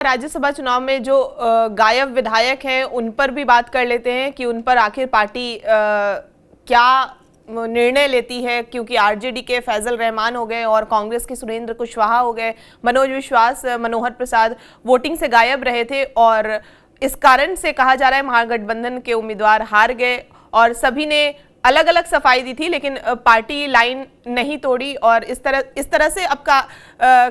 राज्यसभा चुनाव में जो गायब विधायक हैं उन पर भी बात कर लेते हैं कि उन पर आखिर पार्टी क्या निर्णय लेती है, क्योंकि आरजेडी के फैजल रहमान हो गए और कांग्रेस के सुरेंद्र कुशवाहा हो गए। मनोज विश्वास, मनोहर प्रसाद वोटिंग से गायब रहे थे और इस कारण से कहा जा रहा है महागठबंधन के उम्मीदवार हार गए और सभी ने अलग अलग सफाई दी थी, लेकिन पार्टी लाइन नहीं तोड़ी और इस तरह से अब का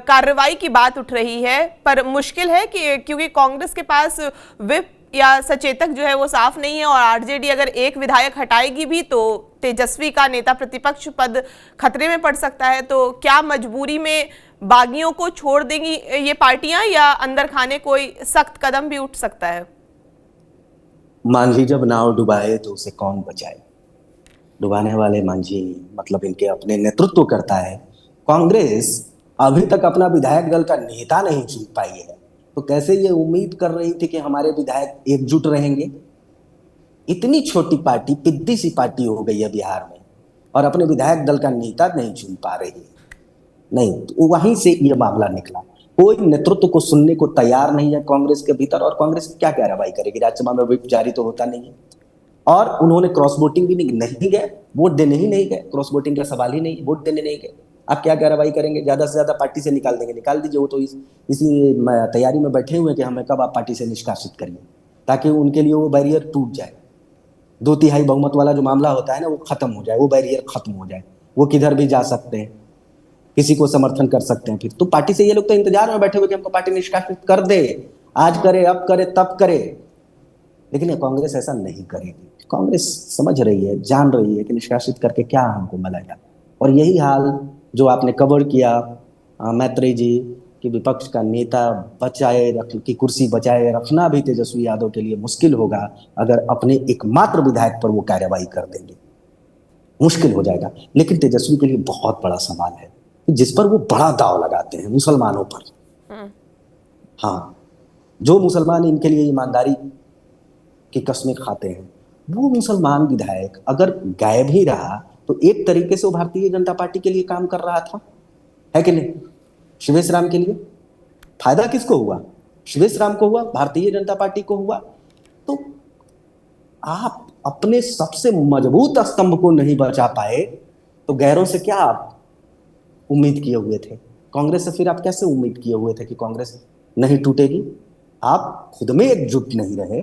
कार्रवाई की बात उठ रही है। पर मुश्किल है कि क्योंकि कांग्रेस के पास विप या सचेतक जो है वो साफ नहीं है और आरजेडी अगर एक विधायक हटाएगी भी तो तेजस्वी का नेता प्रतिपक्ष पद खतरे में पड़ सकता है। तो क्या मजबूरी में बागियों को छोड़ देंगी ये पार्टियां या अंदर खाने कोई सख्त कदम भी उठ सकता है? मांझी जब नाव डुबाए तो उसे कौन बचाए। डुबाने वाले मांझी मतलब इनके अपने नेतृत्व करता है। कांग्रेस अभी तक अपना विधायक दल का नेता नहीं चुन पाई है, तो कैसे ये उम्मीद कर रही थी कि हमारे विधायक एकजुट रहेंगे। इतनी छोटी पार्टी, पिद्दी सी पार्टी हो गई है बिहार में और अपने विधायक दल का नेता नहीं चुन पा रही है। नहीं, तो वहीं से ये मामला निकला। कोई नेतृत्व को सुनने को तैयार नहीं है कांग्रेस के भीतर, और कांग्रेस क्या कार्रवाई करेगी। राज्यसभा में व्हिप जारी तो होता नहीं है और उन्होंने क्रॉस वोटिंग भी नहीं गए, वोट देने ही नहीं गए। क्रॉस वोटिंग का सवाल ही नहीं, वोट देने नहीं गए। अब क्या कार्रवाई करेंगे? ज्यादा से ज्यादा पार्टी से निकाल देंगे। निकाल दीजिए, वो तो इसी तैयारी में बैठे हुए हैं कि हमें कब आप पार्टी से निष्कासित करिए, ताकि उनके लिए वो बैरियर टूट जाए। 2/3 बहुमत वाला जो मामला होता है ना, वो खत्म हो जाए, वो बैरियर खत्म हो जाए। वो किधर भी जा सकते हैं, किसी को समर्थन कर सकते हैं। फिर तो पार्टी से ये लोग तो इंतजार में बैठे हुए कि हमको पार्टी निष्कासित कर दे, आज करे, अब करे, तब करे। लेकिन कांग्रेस ऐसा नहीं करेगी। कांग्रेस समझ रही है, जान रही है कि निष्कासित करके क्या हमको मिलेगा। और यही हाल जो आपने कवर किया मैत्रेयी जी कि विपक्ष का नेता बचाए रख की कुर्सी बचाए रखना भी तेजस्वी यादव के लिए मुश्किल होगा अगर अपने एकमात्र विधायक पर वो कार्रवाई कर देंगे। मुश्किल हो जाएगा। लेकिन तेजस्वी के लिए बहुत बड़ा सवाल है जिस पर वो बड़ा दांव लगाते हैं, मुसलमानों पर। हाँ, जो मुसलमान इनके लिए ईमानदारी की कस्में खाते हैं, वो मुसलमान विधायक अगर गायब ही रहा तो एक तरीके से वो भारतीय जनता पार्टी के लिए काम कर रहा था, है कि नहीं? शिवेश राम के लिए फायदा किसको हुआ? शिवेश राम को हुआ, भारतीय जनता पार्टी को हुआ। तो आप अपने सबसे मजबूत स्तंभ को नहीं बचा पाए तो गैरों से क्या आप उम्मीद किए हुए थे? कांग्रेस से फिर आप कैसे उम्मीद किए हुए थे कि कांग्रेस नहीं टूटेगी? आप खुद में एकजुट नहीं रहे।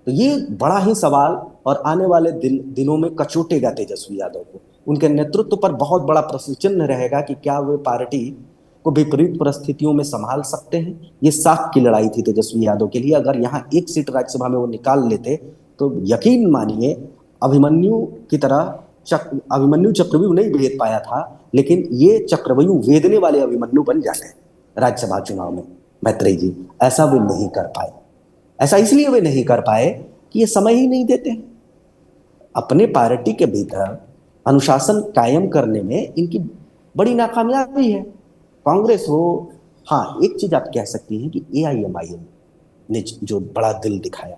तो ये बड़ा ही सवाल और आने वाले दिनों में कचोटेगा तेजस्वी यादव को। उनके नेतृत्व पर बहुत बड़ा प्रश्न चिन्ह रहेगा कि क्या वे पार्टी को विपरीत परिस्थितियों में संभाल सकते हैं। ये साख की लड़ाई थी तेजस्वी यादव के लिए। अगर यहाँ एक सीट राज्यसभा में वो निकाल लेते तो यकीन मानिए अभिमन्यु की तरह अभिमन्यु चक्रव्यूह नहीं भेद पाया था, लेकिन ये चक्रव्यूह वेदने वाले अभिमन्यु बन जाते राज्यसभा चुनाव में। मैत्रेयी जी ऐसा वे नहीं कर पाए। ऐसा इसलिए वे नहीं कर पाए कि ये समय ही नहीं देते हैं। अपने पार्टी के भीतर अनुशासन कायम करने में इनकी बड़ी नाकामयाबी है। कांग्रेस हो, हाँ एक चीज आप कह सकती हैं कि एआईएमआईएम ने जो बड़ा दिल दिखाया,